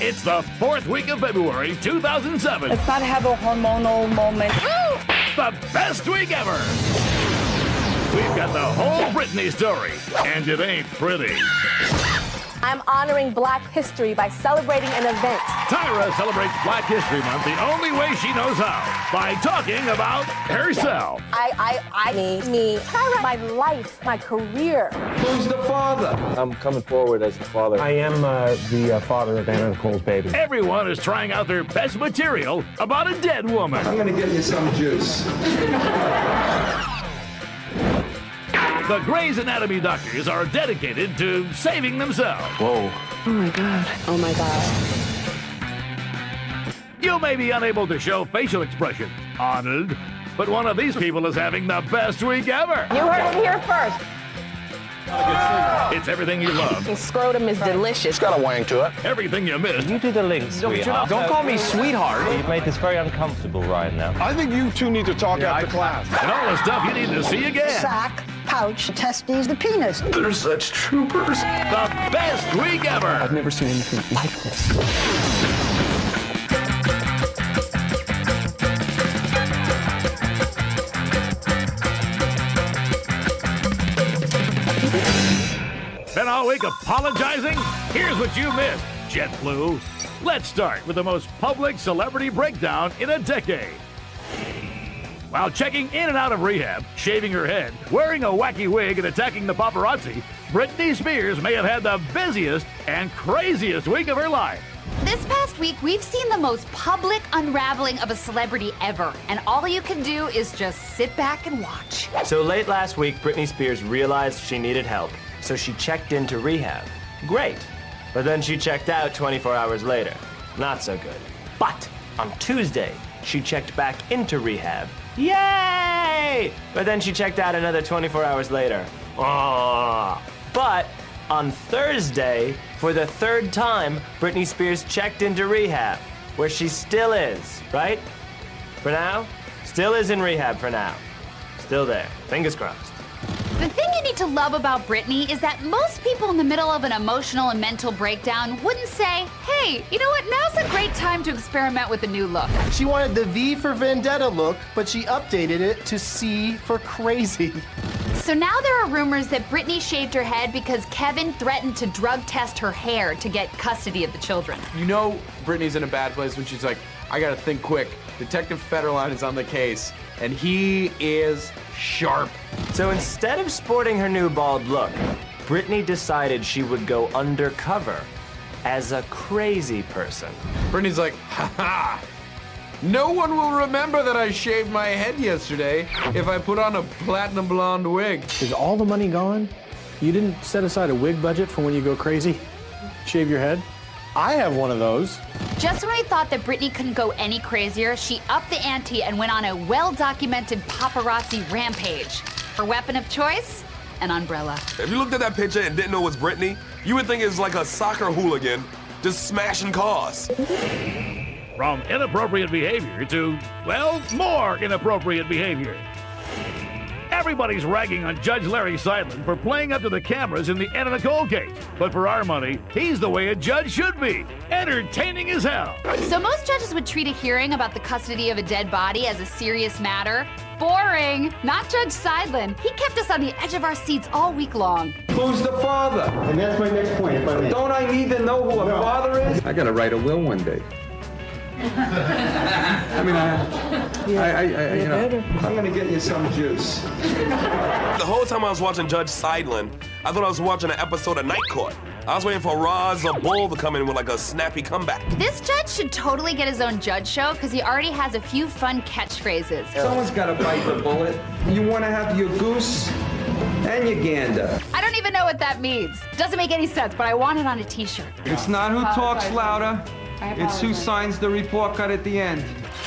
It's the 4th week of February, 2007. Let's not have a hormonal moment. The best week ever. We've got the whole Britney story, and it ain't pretty. I'm honoring Black history by celebrating an event. Tyra celebrates Black History Month the only way she knows how, by talking about herself. Me. Tyra, my life, my career. Who's the father? I'm coming forward as the father. I am the father of Anna Nicole's baby. Everyone is trying out their best material about a dead woman. I'm gonna get you some juice. The Grey's Anatomy doctors are dedicated to saving themselves. Whoa. Oh my God. Oh my God. You may be unable to show facial expression, Arnold, but one of these people is having the best week ever. You heard it here first. It's everything you love, The scrotum is delicious. It's got a wang to it. everything you missed, You do the link, sweetheart. Don't call me sweetheart. You've made this very uncomfortable right now. I think you two need to talk after class. and all the stuff you need to see again. Sack, pouch, testes, the penis. They're such troopers. The best week ever. I've never seen anything like this. Been all week apologizing? Here's what you missed, JetBlue. Let's start with the most public celebrity breakdown in a decade. While checking in and out of rehab, shaving her head, wearing a wacky wig, and attacking the paparazzi, Britney Spears may have had the busiest and craziest week of her life. This past week, we've seen the most public unraveling of a celebrity ever, and all you can do is just sit back and watch. So late last week, Britney Spears realized she needed help, so she checked into rehab. Great. But then she checked out 24 hours later. Not so good. But on Tuesday, she checked back into rehab. Yay! But then she checked out another 24 hours later. Aww. But on Thursday, for the 3rd time, Britney Spears checked into rehab, where she still is, right? For now, still is in rehab for now. Still there. Fingers crossed. The thing you need to love about Britney is that most people in the middle of an emotional and mental breakdown wouldn't say, hey, you know what, now's a great time to experiment with a new look. She wanted the V for Vendetta look, but she updated it to C for crazy. So now there are rumors that Britney shaved her head because Kevin threatened to drug test her hair to get custody of the children. You know Britney's in a bad place when she's like, I gotta think quick. Detective Federline is on the case, and he is sharp. So instead of sporting her new bald look, Britney decided she would go undercover as a crazy person. Britney's like, ha-ha! No one will remember that I shaved my head yesterday if I put on a platinum blonde wig. Is all the money gone? You didn't set aside a wig budget for when you go crazy? Shave your head? I have one of those. Just when we thought that Britney couldn't go any crazier, she upped the ante and went on a well-documented paparazzi rampage. Her weapon of choice? An umbrella. If you looked at that picture and didn't know it was Britney, you would think it was like a soccer hooligan just smashing cars. From inappropriate behavior to, well, more inappropriate behavior. Everybody's ragging on Judge Larry Seidlin for playing up to the cameras in the Anna Nicole case. But for our money, he's the way a judge should be, entertaining as hell. So most judges would treat a hearing about the custody of a dead body as a serious matter. Boring. Not Judge Seidlin. He kept us on the edge of our seats all week long. Who's the father? And that's my next point, if I may. Don't I need to know who a father is? I gotta write a will one day. I mean, you know. I'm gonna get you some juice. The whole time I was watching Judge Seidlin, I thought I was watching an episode of Night Court. I was waiting for Roz or Bull to come in with like a snappy comeback. This judge should totally get his own judge show because he already has a few fun catchphrases. Someone's gotta bite the bullet. You wanna have your goose and your gander. I don't even know what that means. Doesn't make any sense, but I want it on a t-shirt. It's not who talks louder, it's who signs the report card at the end.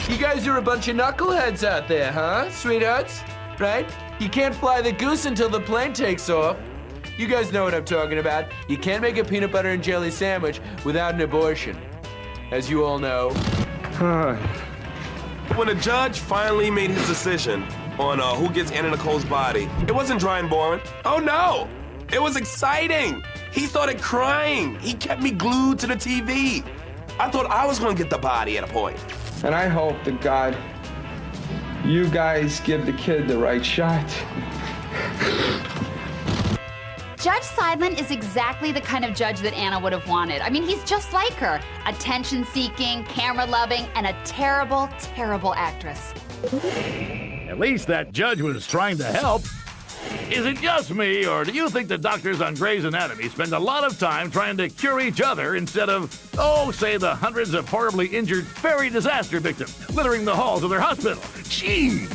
You guys are a bunch of knuckleheads out there, huh, sweethearts? Right? You can't fly the goose until the plane takes off. You guys know what I'm talking about. You can't make a peanut butter and jelly sandwich without an abortion, as you all know. When the judge finally made his decision on who gets Anna Nicole's body, it wasn't dry and boring. Oh no! It was exciting! He started crying. He kept me glued to the TV. I thought I was gonna get the body at a point. And I hope to God you guys give the kid the right shot. Judge Seidman is exactly the kind of judge that Anna would have wanted. I mean, he's just like her. Attention-seeking, camera-loving, and a terrible, terrible actress. At least that judge was trying to help. Is it just me, or do you think the doctors on Grey's Anatomy spend a lot of time trying to cure each other instead of, say the hundreds of horribly injured ferry disaster victims littering the halls of their hospital? Jeez!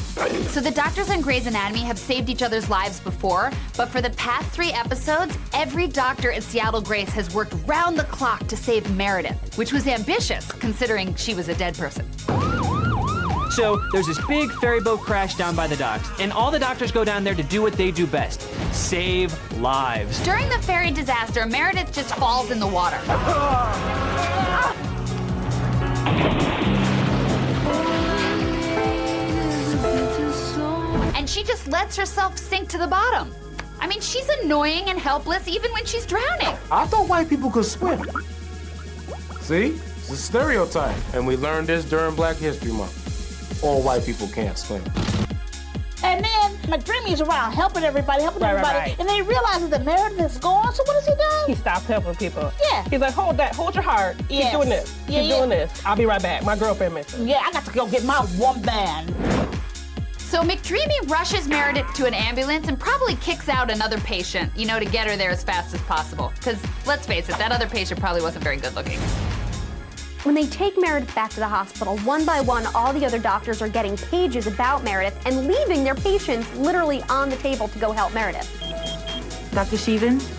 So the doctors on Grey's Anatomy have saved each other's lives before, but for the past 3 episodes, every doctor at Seattle Grace has worked round the clock to save Meredith, which was ambitious, considering she was a dead person. So there's this big ferry boat crash down by the docks, and all the doctors go down there to do what they do best: save lives. During the ferry disaster, Meredith just falls in the water. And she just lets herself sink to the bottom. I mean, she's annoying and helpless even when she's drowning. I thought white people could swim. See? It's a stereotype. And we learned this during Black History Month. All white people can't swim. And then McDreamy's around helping everybody, Right. and then he realizes that Meredith is gone, so what does he do? He stopped helping people. Yeah. He's like, hold your heart. Yes. Keep doing this. Yeah, Keep yeah. doing this. I'll be right back. My girlfriend missing. Yeah, I got to go get my woman. So McDreamy rushes Meredith to an ambulance and probably kicks out another patient, to get her there as fast as possible. Because, let's face it, that other patient probably wasn't very good looking. When they take Meredith back to the hospital, one by one, all the other doctors are getting pages about Meredith and leaving their patients literally on the table to go help Meredith. Dr. Stevens,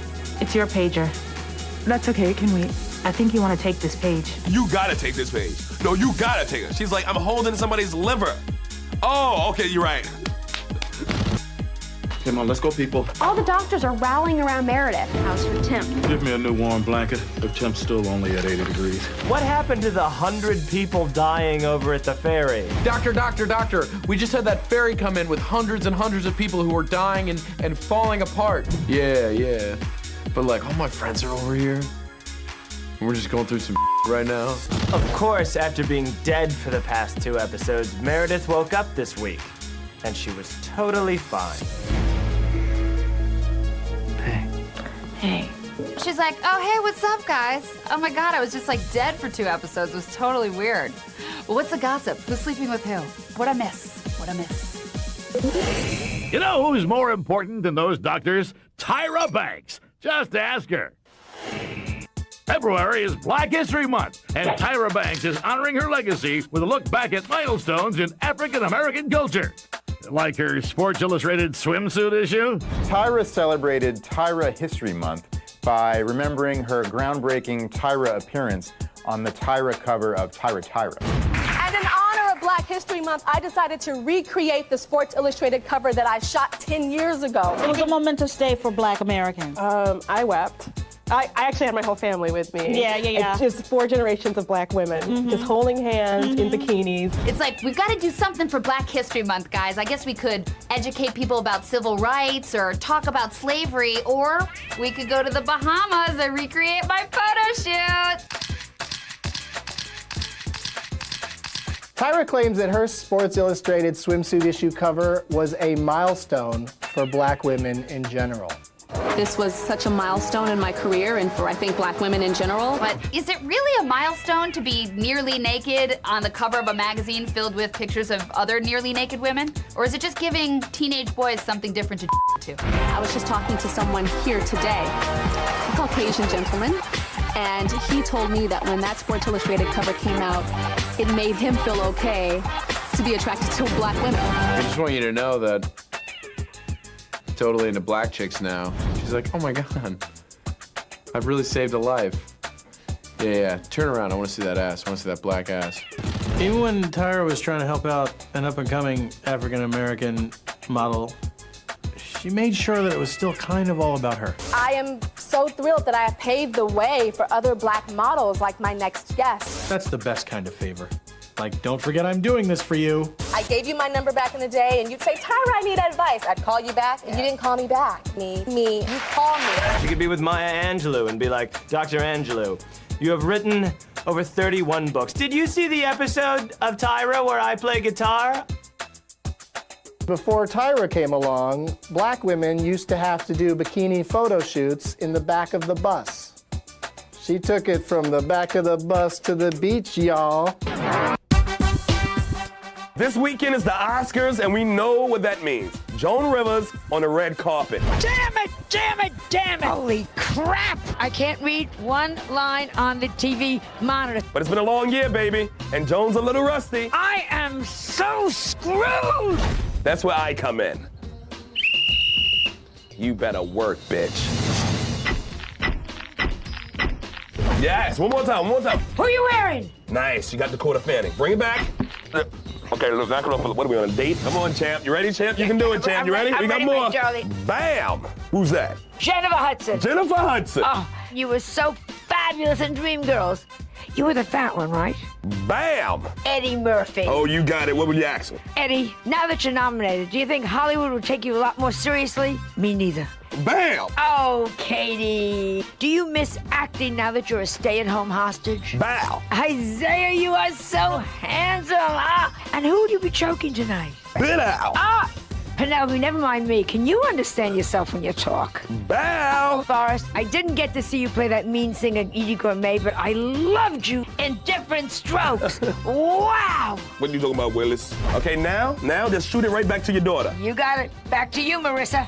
it's your pager. That's okay, it can wait. I think you want to take this page. You gotta take this page. No, you gotta take it. She's like, I'm holding somebody's liver. Oh, okay, you're right. Come on, let's go, people. All the doctors are rallying around Meredith. How's her temp? Give me a new warm blanket. The temp's still only at 80 degrees. What happened to the 100 people dying over at the ferry? Doctor, we just had that ferry come in with hundreds and hundreds of people who were dying and falling apart. Yeah. But like, all my friends are over here. We're just going through some right now. Of course, after being dead for the past 2 episodes, Meredith woke up this week, and she was totally fine. Hey. She's like, oh, hey, what's up, guys? Oh my God, I was just like dead for 2 episodes. It was totally weird. Well, what's the gossip? Who's sleeping with who? What'd I miss? You know who's more important than those doctors? Tyra Banks. Just ask her. February is Black History Month, and Tyra Banks is honoring her legacy with a look back at milestones in African-American culture. Like her Sports Illustrated swimsuit issue? Tyra celebrated Tyra History Month by remembering her groundbreaking Tyra appearance on the Tyra cover of Tyra. And in honor of Black History Month, I decided to recreate the Sports Illustrated cover that I shot 10 years ago. It was a momentous day for Black Americans. I wept. I actually had my whole family with me. Yeah. It's 4 generations of Black women, just holding hands in bikinis. It's like, we've got to do something for Black History Month, guys. I guess we could educate people about civil rights or talk about slavery, or we could go to the Bahamas and recreate my photo shoot. Tyra claims that her Sports Illustrated swimsuit issue cover was a milestone for Black women in general. This was such a milestone in my career and for, I think, Black women in general. But is it really a milestone to be nearly naked on the cover of a magazine filled with pictures of other nearly naked women? Or is it just giving teenage boys something different to? I was just talking to someone here today, a Caucasian gentleman, and he told me that when that Sports Illustrated cover came out, it made him feel okay to be attracted to Black women. I just want you to know that totally into black chicks now. She's like, oh my God, I've really saved a life. Yeah, turn around, I wanna see that ass, I wanna see that black ass. Even when Tyra was trying to help out an up-and-coming African-American model, she made sure that it was still kind of all about her. I am so thrilled that I have paved the way for other Black models like my next guest. That's the best kind of favor. Like, don't forget I'm doing this for you. I gave you my number back in the day, and you'd say, Tyra, I need advice. I'd call you back, and you didn't call me back. You call me. She could be with Maya Angelou and be like, Dr. Angelou, you have written over 31 books. Did you see the episode of Tyra where I play guitar? Before Tyra came along, black women used to have to do bikini photo shoots in the back of the bus. She took it from the back of the bus to the beach, y'all. This weekend is the Oscars, and we know what that means. Joan Rivers on the red carpet. Damn it, damn it, damn it. Holy crap. I can't read one line on the TV monitor. But it's been a long year, baby, and Joan's a little rusty. I am so screwed. That's where I come in. You better work, bitch. Yes, one more time, one more time. Who are you wearing? Nice, you got Dakota Fanning. Bring it back. Okay, look, knock it off. What are we on, a date? Come on, champ. You ready, champ? You can do it, champ. You ready? I'm We got ready, more. Charlie. Bam! Who's that? Jennifer Hudson. Jennifer Hudson. Oh, you were so fabulous in Dreamgirls. You were the fat one, right? Bam! Eddie Murphy. Oh, you got it. What were you asking? Eddie, now that you're nominated, do you think Hollywood will take you a lot more seriously? Me neither. Bam! Oh, Katie. Do you miss acting now that you're a stay-at-home hostage? Bow. Isaiah, you are so handsome. And who will you be choking tonight? Spit out. Penelope, never mind me. Can you understand yourself when you talk? Bow. Forrest, I didn't get to see you play that mean singer Edie Gourmet, but I loved you in Different Strokes. Wow. What are you talking about, Willis? Okay, now just shoot it right back to your daughter. You got it. Back to you, Marissa.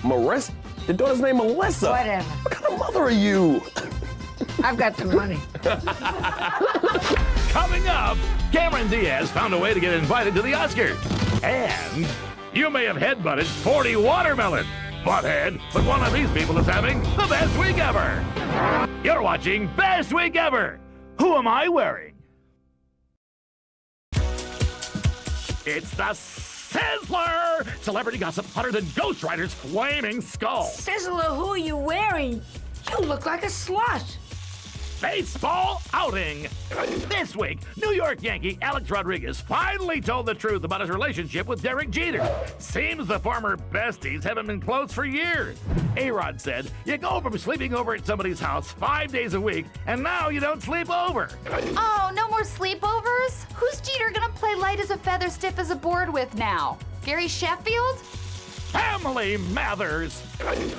Marissa? Your daughter's name Melissa. Whatever. What kind of mother are you? I've got the money. Coming up, Cameron Diaz found a way to get invited to the Oscars. And you may have headbutted 40 watermelons. Butthead, but one of these people is having the best week ever. You're watching Best Week Ever. Who am I wearing? It's the Sizzler! Celebrity gossip hotter than Ghost Rider's flaming skull. Sizzler, who are you wearing? You look like a slut. Baseball outing. This week, New York Yankee Alex Rodriguez finally told the truth about his relationship with Derek Jeter. Seems the former besties haven't been close for years. A-Rod said, you go from sleeping over at somebody's house 5 days a week, and now you don't sleep over. Oh, no more sleepovers? Who's Jeter gonna play light as a feather, stiff as a board with now? Gary Sheffield? Family Matters.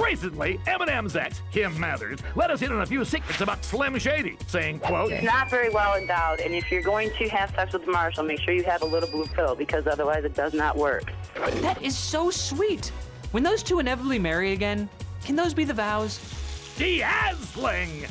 Recently, Eminem's ex, Kim Mathers, let us in on a few secrets about Slim Shady, saying, quote, He's not very well endowed, and if you're going to have sex with Marshall, make sure you have a little blue pill, because otherwise it does not work. That is so sweet. When those two inevitably marry again, can those be the vows? Diaz-ling.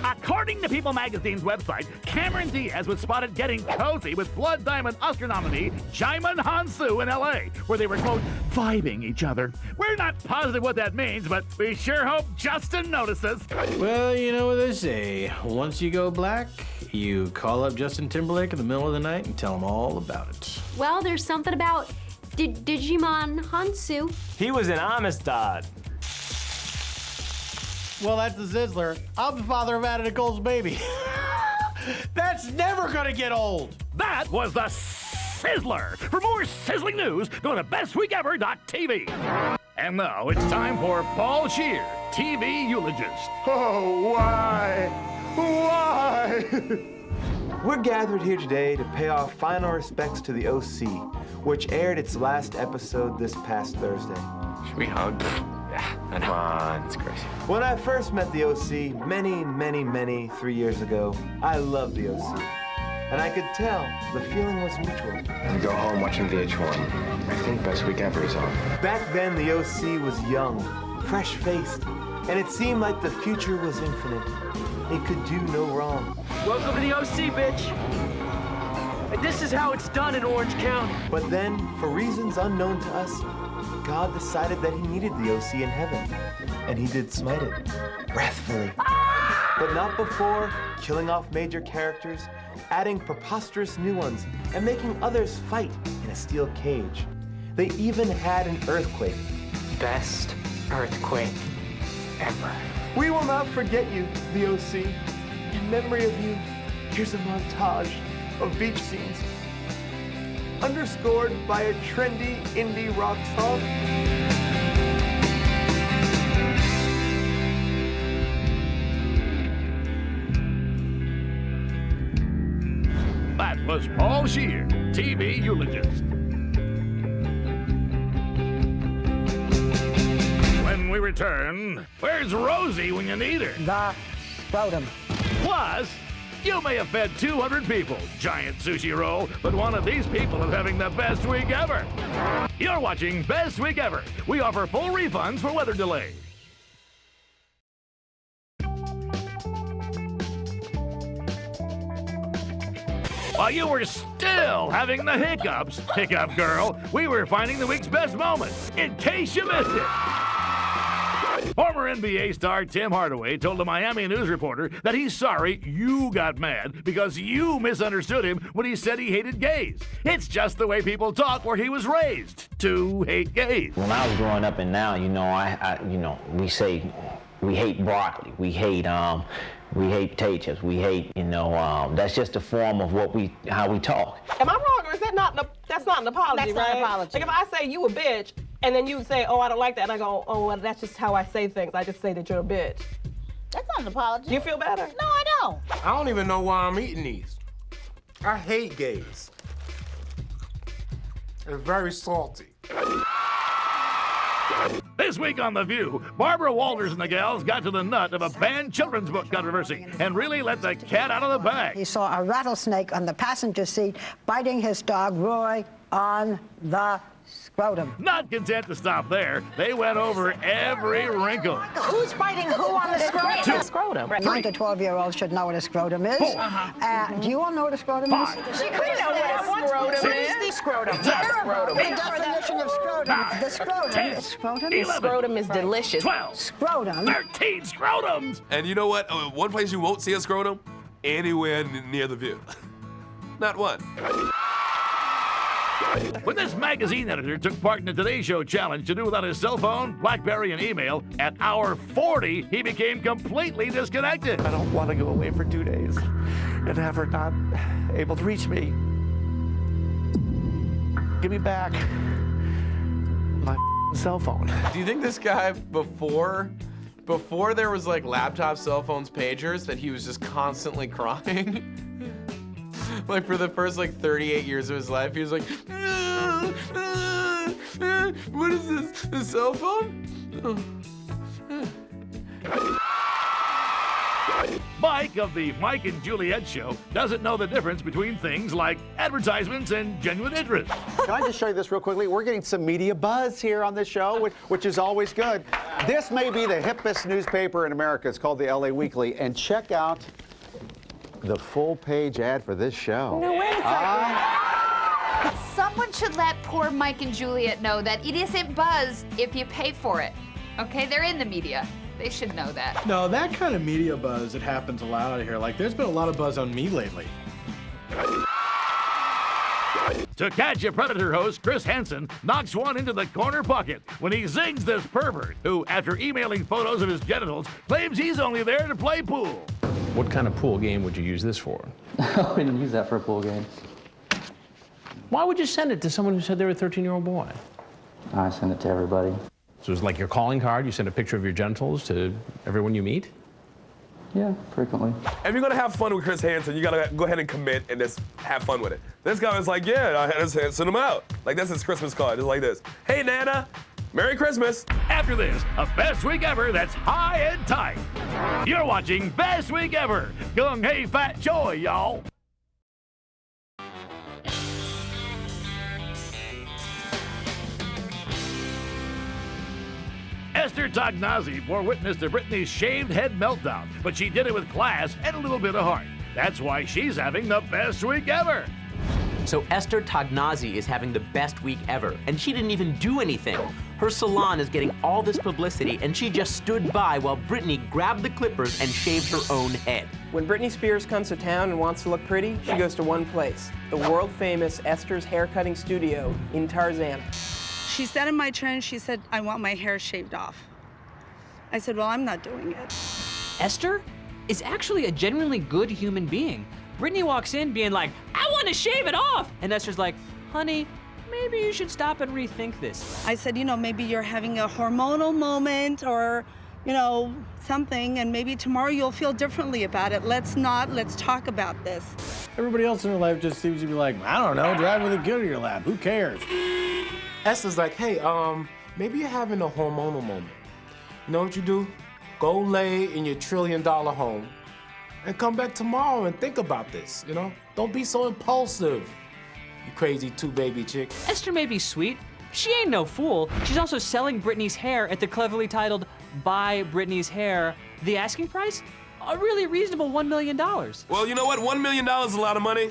According to People Magazine's website, Cameron Diaz was spotted getting cozy with Blood Diamond Oscar nominee Djimon Honsou in L.A., where they were, quote, vibing each other. We're not positive what that means, but we sure hope Justin notices. Well, you know what they say. Once you go black, you call up Justin Timberlake in the middle of the night and tell him all about it. Well, there's something about Djimon Honsou. He was in Amistad. Well, that's the Sizzler. I'm the father of Anna Nicole's baby. That's never gonna get old. That was the Sizzler. For more sizzling news, go to bestweekever.tv. And now it's time for Paul Scheer, TV Eulogist. Oh, why? Why? We're gathered here today to pay our final respects to the OC, which aired its last episode this past Thursday. Should we hug? Come on, it's crazy. When I first met the OC many 3 years ago, I loved the OC. And I could tell the feeling was mutual. We go home watching VH1. I think Best Week Ever is on. Back then, the OC was young, fresh-faced, and it seemed like the future was infinite. It could do no wrong. Welcome to the OC, bitch. And this is how it's done in Orange County. But then, for reasons unknown to us, God decided that he needed the OC in heaven, and he did smite it, wrathfully. But not before killing off major characters, adding preposterous new ones, and making others fight in a steel cage. They even had an earthquake. Best earthquake ever. We will not forget you, the OC. In memory of you, here's a montage of beach scenes, underscored by a trendy indie rock song. was Paul Scheer, TV Eulogist. When we return, where's Rosie when you need her? The scrotum. Plus, you may have fed 200 people, giant sushi roll, but one of these people is having the best week ever. You're watching Best Week Ever. We offer full refunds for weather delays. While you were still having the hiccups, hiccup girl, we were finding the week's best moments, in case you missed it. Former NBA star Tim Hardaway told a Miami news reporter that he's sorry you got mad because you misunderstood him when he said he hated gays. It's just the way people talk where he was raised, to hate gays. When I was growing up and now, we say we hate broccoli, we hate potatoes, we hate, that's just a form of how we talk. Am I wrong, or is that that's not an apology, That's right? not an apology. Like if I say you a bitch, and then you say, oh, I don't like that, and I go, oh, well, that's just how I say things. I just say that you're a bitch. That's not an apology. Do you feel better? No, I don't. I don't even know why I'm eating these. I hate gays. They're very salty. This week on The View, Barbara Walters and the gals got to the nut of a banned children's book controversy and really let the cat out of the bag. He saw a rattlesnake on the passenger seat biting his dog, Roy, on the scrotum. Not content to stop there, they went over every wrinkle. Who's biting who on the scrotum? Two. Scrotum. 9 to 12-year-olds should know what a scrotum is. Do you all know what a scrotum is? She could know what a scrotum is. The scrotum. The definition of scrotum. The scrotum. Scrotum. 11. Scrotum is delicious. 12. Scrotum. 13 scrotums. And you know what? One place you won't see a scrotum? Anywhere near The View. Not one. When this magazine editor took part in the Today Show challenge to do without his cell phone, BlackBerry, and email, at hour 40, he became completely disconnected. I don't want to go away for 2 days and have her not able to reach me. Give me back my cell phone. Do you think this guy, before there was like laptop, cell phones, pagers, that he was just constantly crying? Like for the first 38 years of his life, he was like, what is this, a cell phone? Mike of the Mike and Juliet Show doesn't know the difference between things like advertisements and genuine interest. Can I just show you this real quickly? We're getting some media buzz here on this show, which is always good. This may be the hippest newspaper in America. It's called the LA Weekly. And check out the full page ad for this show. No, wait a second. Someone should let poor Mike and Juliet know that it isn't buzz if you pay for it. Okay, they're in the media. They should know that. No, that kind of media buzz, it happens a lot out here. Like, there's been a lot of buzz on me lately. To catch a Predator host, Chris Henson knocks one into the corner pocket when he zings this pervert who, after emailing photos of his genitals, claims he's only there to play pool. What kind of pool game would you use this for? I wouldn't use that for a pool game. Why would you send it to someone who said they were a 13-year-old boy? I send it to everybody. So it's like your calling card, you send a picture of your genitals to everyone you meet? Yeah, frequently. If you're gonna have fun with Chris Hansen, you gotta go ahead and commit and just have fun with it. This guy was like, yeah, I had to send him out. Like, that's his Christmas card. It's like this. Hey, Nana, Merry Christmas. After this, a Best Week Ever that's high and tight. You're watching Best Week Ever. Gung hey fat joy, y'all. Esther Tognozzi bore witness to Britney's shaved head meltdown, but she did it with class and a little bit of heart. That's why she's having the best week ever. So Esther Tognozzi is having the best week ever, and she didn't even do anything. Her salon is getting all this publicity, and she just stood by while Britney grabbed the clippers and shaved her own head. When Britney Spears comes to town and wants to look pretty, she goes to one place, the world-famous Esther's haircutting studio in Tarzana. She sat in my chair and she said, I want my hair shaved off. I said, well, I'm not doing it. Esther is actually a genuinely good human being. Britney walks in being like, I want to shave it off. And Esther's like, honey, maybe you should stop and rethink this. I said, you know, maybe you're having a hormonal moment or you know, something, and maybe tomorrow you'll feel differently about it. Let's talk about this. Everybody else in her life just seems to be like, I don't know, drive with a kid in your lap. Who cares? Esther's like, hey, maybe you're having a hormonal moment. You know what you do? Go lay in your $1 trillion home and come back tomorrow and think about this, you know? Don't be so impulsive, you crazy two-baby chick. Esther may be sweet. She ain't no fool. She's also selling Britney's hair at the cleverly titled Buy Britney's Hair. The asking price? A really reasonable $1 million. Well, you know what? $1 million is a lot of money,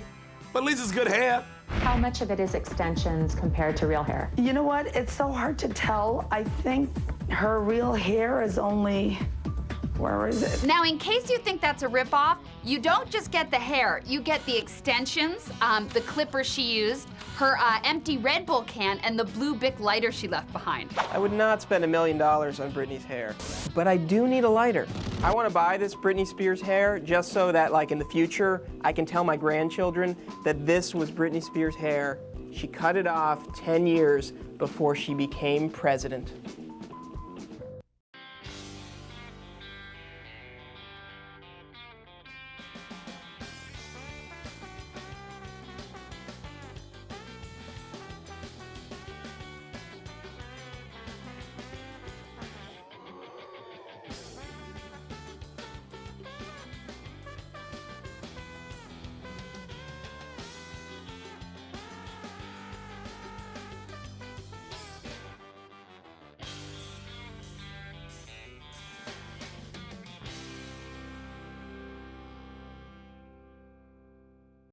but at least it's good hair. How much of it is extensions compared to real hair? You know what? It's so hard to tell. I think her real hair is only, where is it? Now, in case you think that's a ripoff, you don't just get the hair. You get the extensions, the clippers she used, her empty Red Bull can, and the blue Bic lighter she left behind. I would not spend $1 million on Britney's hair, but I do need a lighter. I want to buy this Britney Spears hair just so that, like, in the future, I can tell my grandchildren that this was Britney Spears' hair. She cut it off 10 years before she became president.